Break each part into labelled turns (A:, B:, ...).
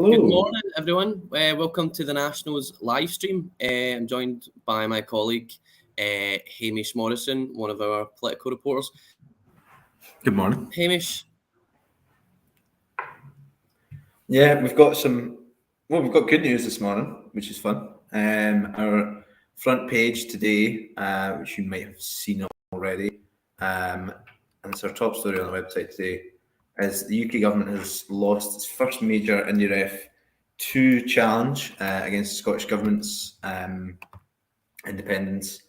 A: Hello.
B: Good morning, everyone. Welcome to the Nationals live stream. I'm joined by my colleague, Hamish Morrison, one of our political reporters.
A: Good morning.
B: Hamish.
A: Yeah, we've got good news this morning, which is fun. Our front page today, which you might have seen already, and it's our top story on the website today, is the UK government has lost its first major indyref 2 challenge against the Scottish government's independence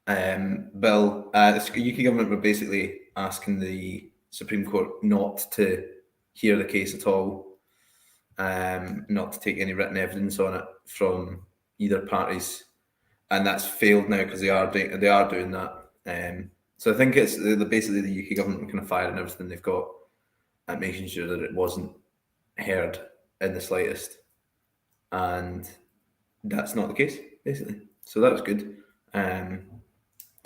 A: bill. The UK government were basically asking the Supreme Court not to hear the case at all, not to take any written evidence on it from either parties, and that's failed now because they are doing that. So I think it's basically the UK government kind of firing everything they've got at making sure that it wasn't heard in the slightest, and that's not the case basically. So that was good. So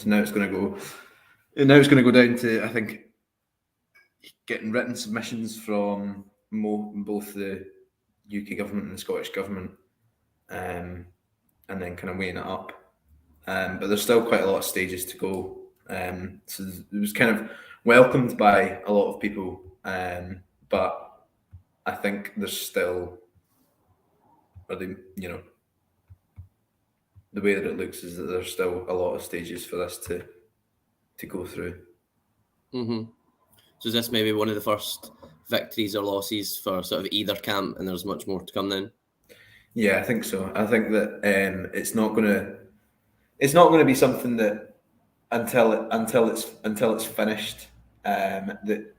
A: now it's going to go down to, I think, getting written submissions from both the UK government and the Scottish government, and then kind of weighing it up. But there's still quite a lot of stages to go. So it was kind of welcomed by a lot of people, but I think there's still, the way that it looks is that there's still a lot of stages for this to go through.
B: Mm-hmm. So is this maybe one of the first victories or losses for sort of either camp, and there's much more to come then?
A: Yeah, I think so. I think that it's not going to be something that until it's finished, that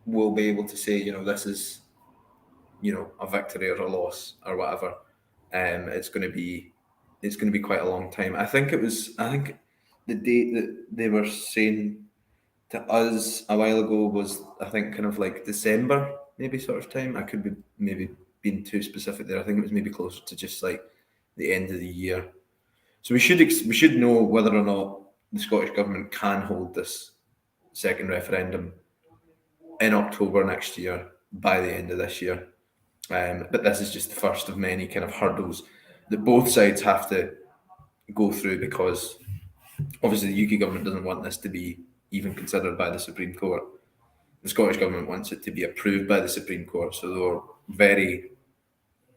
A: we'll be able to say, this is, a victory or a loss or whatever. It's going to be quite a long time. I think the date that they were saying to us a while ago was, I think, kind of like December, maybe sort of time. I could be maybe being too specific there. I think it was maybe closer to just like the end of the year. So we should know whether or not the Scottish government can hold this second referendum in October next year, by the end of this year. But this is just the first of many kind of hurdles that both sides have to go through, because obviously the UK government doesn't want this to be even considered by the Supreme Court. The Scottish government wants it to be approved by the Supreme Court, so there are very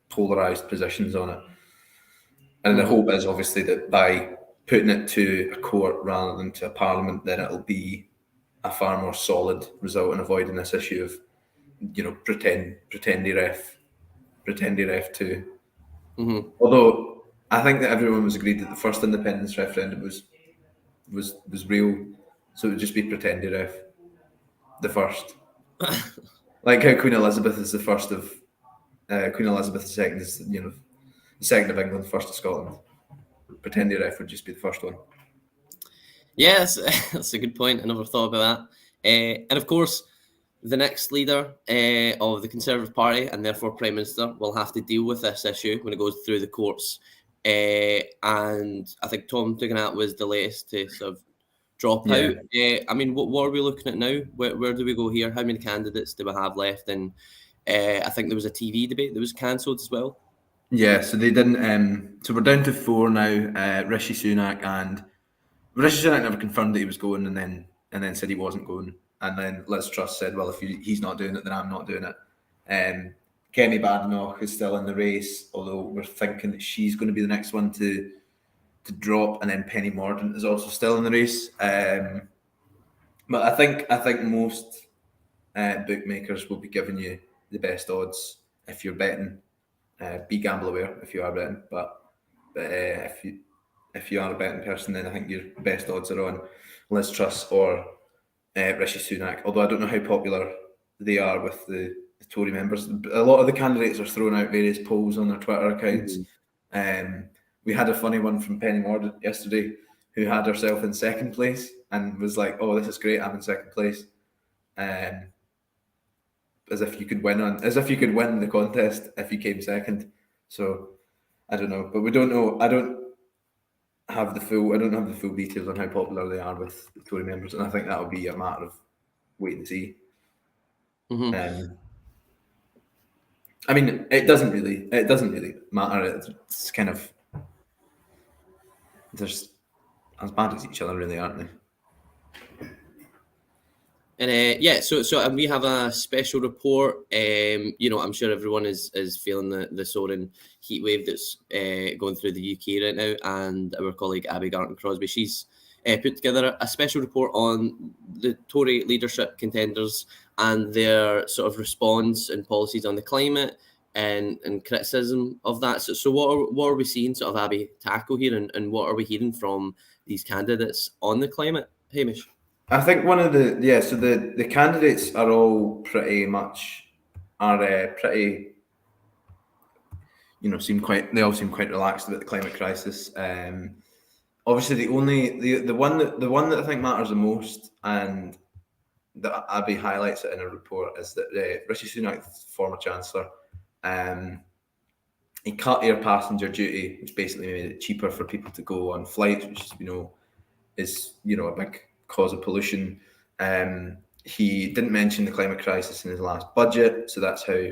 A: polarised positions on it. And the hope is obviously that by putting it to a court rather than to a parliament, then it'll be a far more solid result in avoiding this issue of, pretendy ref 2.
B: Mm-hmm.
A: Although I think that everyone was agreed that the first independence referendum was real, so it would just be pretendy ref, the first. Like how Queen Elizabeth is the first of Queen Elizabeth II is, the second of England, first of Scotland. Pretendy ref would just be the first one.
B: Yeah, that's a good point. I never thought about that. And of course, the next leader of the Conservative Party, and therefore Prime Minister, will have to deal with this issue when it goes through the courts. And I think Tom Tugendhat was the latest to sort of drop out. I mean, what are we looking at now? Where do we go here? How many candidates do we have left? And I think there was a TV debate that was cancelled as well.
A: Yeah, so they didn't. So we're down to 4 now. Rishi Sunak never confirmed that he was going, and then said he wasn't going. And then Liz Truss said, well, if he's not doing it, then I'm not doing it. Kemi Badenoch is still in the race, although we're thinking that she's going to be the next one to drop. And then Penny Mordaunt is also still in the race. But I think most bookmakers will be giving you the best odds if you're betting. Be gamble aware if you are betting, but if you are a betting person, then I think your best odds are on Liz Truss or Rishi Sunak. Although I don't know how popular they are with the Tory members. A lot of the candidates are throwing out various polls on their Twitter accounts. We had a funny one from Penny Mordaunt yesterday, who had herself in second place and was like, "Oh, this is great! I'm in second place." As if you could win the contest if you came second. So I don't know, but we don't know. I don't have the full details on how popular they are with the Tory members, and I think that will be a matter of wait and see.
B: Mm-hmm.
A: I mean, it doesn't really matter. It's kind of, they're as bad as each other, really, aren't they?
B: And so and we have a special report. I'm sure everyone is feeling the soaring heat wave that's going through the UK right now. And our colleague Abby Garton Crosby, she's put together a special report on the Tory leadership contenders and their sort of response and policies on the climate and criticism of that. So what are we seeing sort of Abby tackle here, and what are we hearing from these candidates on the climate, Hamish?
A: I think one of so the candidates are all pretty they all seem quite relaxed about the climate crisis. Obviously, the one that I think matters the most, and that Abbey highlights it in a report, is that Rishi Sunak, former Chancellor, he cut air passenger duty, which basically made it cheaper for people to go on flights, which is a big cause of pollution. He didn't mention the climate crisis in his last budget, so that's how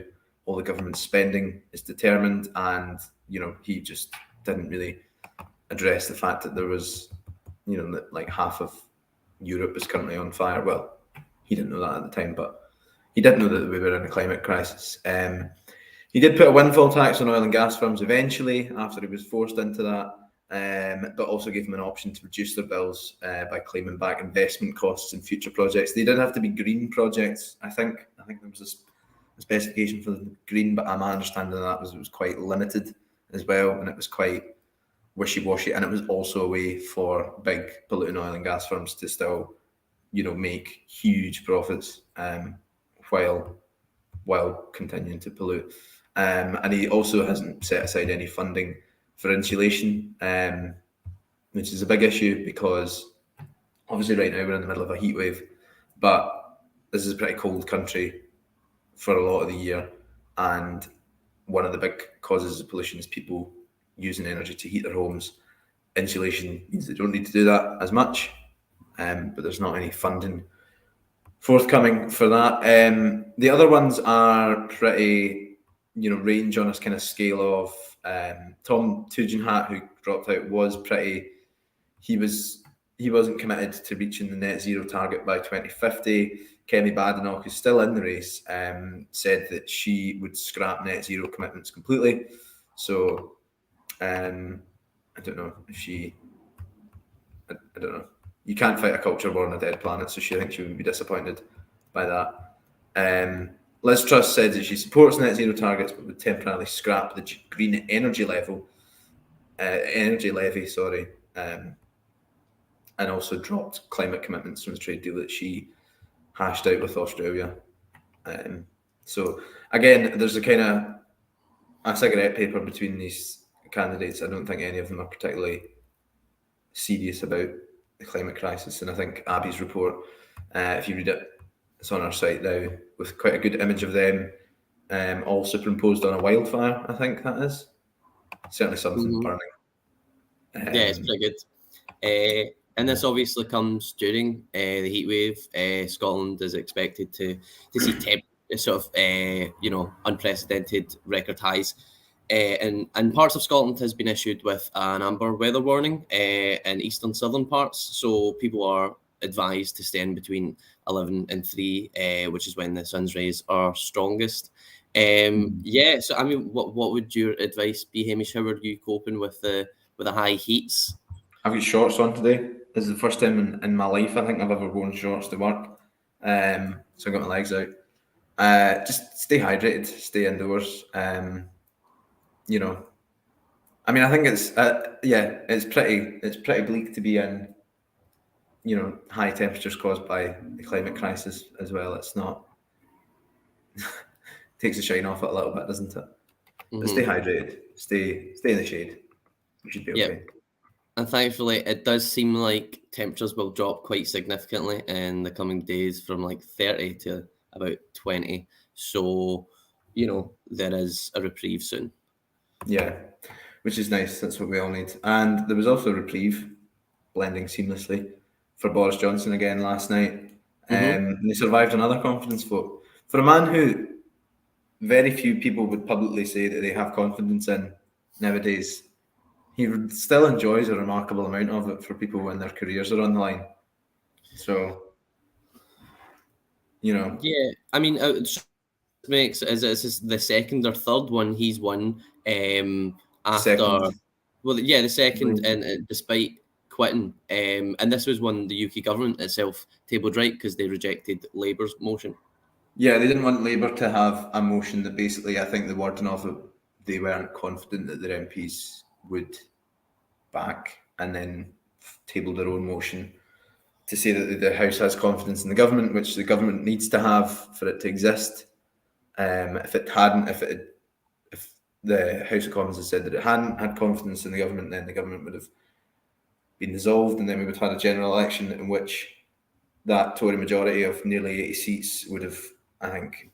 A: all the government spending is determined. And he just didn't really address the fact that there was, that like half of Europe is currently on fire. Well, he didn't know that at the time, but he did know that we were in a climate crisis. He did put a windfall tax on oil and gas firms eventually after he was forced into that. But also gave them an option to reduce their bills by claiming back investment costs in future projects. They didn't have to be green projects. I think there was a specification for the green, but my understanding of that was it was quite limited as well, and it was quite wishy-washy, and it was also a way for big polluting oil and gas firms to still, make huge profits while continuing to pollute. And he also hasn't set aside any funding for insulation, which is a big issue because obviously right now we're in the middle of a heat wave, but this is a pretty cold country for a lot of the year, and one of the big causes of pollution is people using energy to heat their homes. Insulation means they don't need to do that as much, but there's not any funding forthcoming for that. The other ones are pretty, range on a kind of scale of Tom Tugendhat, who dropped out, was pretty. He wasn't committed to reaching the net zero target by 2050. Kemi Badenoch, who's still in the race, said that she would scrap net zero commitments completely. So I don't know if she. I don't know. You can't fight a culture war on a dead planet, so she thinks she would be disappointed by that. Liz Truss said that she supports net zero targets, but would temporarily scrap the green energy levy, and also dropped climate commitments from the trade deal that she hashed out with Australia. So again, there's a kind of a cigarette paper between these candidates. I don't think any of them are particularly serious about the climate crisis, and I think Abby's report, if you read it, it's on our site now with quite a good image of them, all superimposed on a wildfire. I think that is certainly something burning.
B: Yeah, it's pretty good. And this obviously comes during the heat wave. Scotland is expected to see unprecedented record highs. And parts of Scotland has been issued with an amber weather warning in eastern southern parts. So people are advised to stay in between 11 and 3, which is when the sun's rays are strongest. So I mean, what would your advice be, Hamish? How are you coping with the high heats?
A: I've got shorts on today. This is the first time in my life I think I've ever worn shorts to work. So I got my legs out. Just stay hydrated, stay indoors. I mean, I think it's pretty bleak to be in, high temperatures caused by the climate crisis as well. It's not takes the shine off it a little bit, doesn't it? But stay hydrated, stay in the shade. We should be okay.
B: And thankfully, it does seem like temperatures will drop quite significantly in the coming days, from like 30 to about 20. So, there is a reprieve soon. Yeah,
A: which is nice. That's what we all need. And there was also a reprieve, blending seamlessly, for Boris Johnson again last night. And he survived another confidence vote. For a man who very few people would publicly say that they have confidence in nowadays. He still enjoys a remarkable amount of it for people when their careers are on the line. So,
B: Yeah, I mean, makes is this the second or third one he's won after.
A: second.
B: Well, yeah, the second, and despite quitting, and this was one the UK government itself tabled right because they rejected Labour's motion.
A: Yeah, they didn't want Labour to have a motion that basically, I think the wording of it, they weren't confident that their MPs would back, and then tabled their own motion to say that the House has confidence in the government, which the government needs to have for it to exist. If the House of Commons had said that it hadn't had confidence in the government, then the government would have been dissolved, and then we would have had a general election in which that Tory majority of nearly 80 seats would have, I think,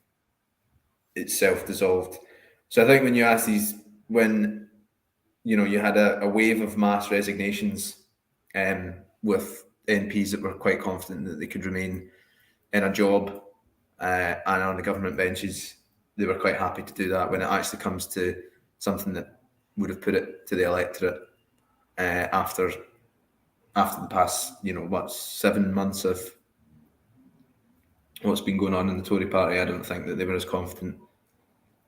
A: itself dissolved. So I think when you ask when you had a wave of mass resignations with MPs that were quite confident that they could remain in a job and on the government benches, they were quite happy to do that. When it actually comes to something that would have put it to the electorate after the past 7 months of what's been going on in the Tory party, I don't think that they were as confident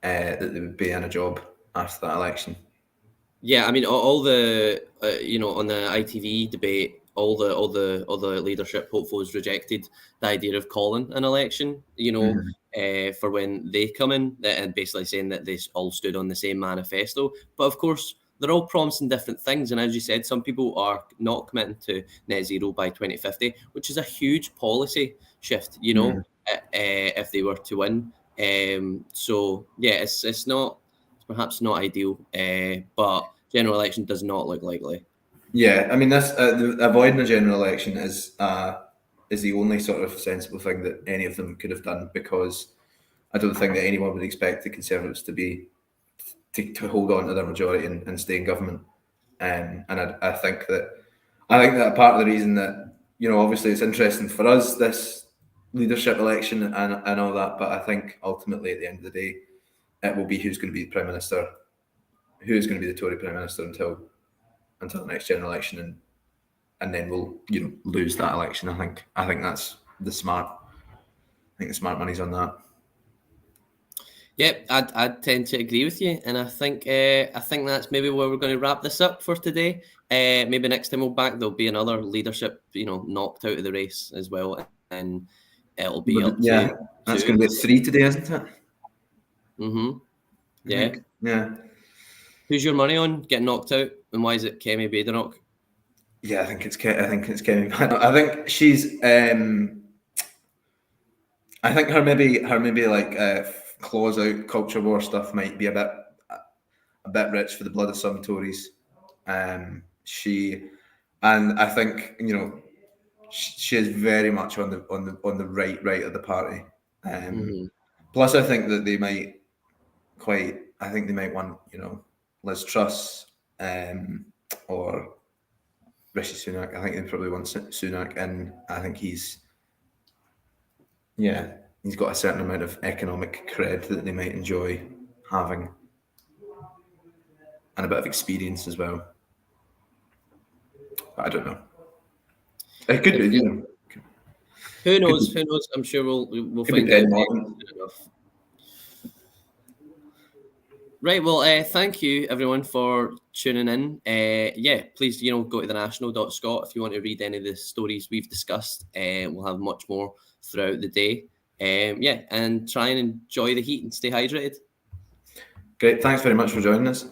A: that they would be in a job after that election.
B: Yeah, I mean, all the on the ITV debate, all the leadership hopefuls rejected the idea of calling an election. For when they come in, and basically saying that they all stood on the same manifesto. But of course, they're all promising different things, and as you said, some people are not committing to net zero by 2050, which is a huge policy shift. If they were to win. So yeah, it's not. Perhaps not ideal, but general election does not look likely.
A: Yeah, I mean, this avoiding a general election is the only sort of sensible thing that any of them could have done, because I don't think that anyone would expect the Conservatives to hold on to their majority and stay in government. And I think that part of the reason that obviously it's interesting for us, this leadership election and all that, but I think ultimately at the end of the day, it will be who's going to be the Prime Minister, who's going to be the Tory Prime Minister until the next general election, and then we'll lose that election. I think that's the smart. I think the smart money's on that.
B: Yep, I'd tend to agree with you, and I think that's maybe where we're going to wrap this up for today. Maybe next time we'll back, there'll be another leadership, knocked out of the race as well, and it'll be up to
A: that's going to be 3 today, isn't it?
B: Mm-hmm. Yeah.
A: Yeah.
B: Who's your money on getting knocked out, and why is it Kemi Badenoch?
A: Yeah, I think it's Kemi. I think she's. I think her maybe like claws out culture war stuff might be a bit rich for the blood of some Tories. And I think she is very much on the right of the party. Plus, I think that they might want Liz Truss or Rishi Sunak. I think they probably want Sunak, and I think he's got a certain amount of economic cred that they might enjoy having, and a bit of experience as well. But I don't know. It could be,
B: Who knows? Who knows? I'm sure we'll find out soon enough. Right, well, thank you everyone for tuning in. Please, go to thenational.scot if you want to read any of the stories we've discussed. We'll have much more throughout the day. And try and enjoy the heat and stay hydrated.
A: Great, thanks very much for joining us.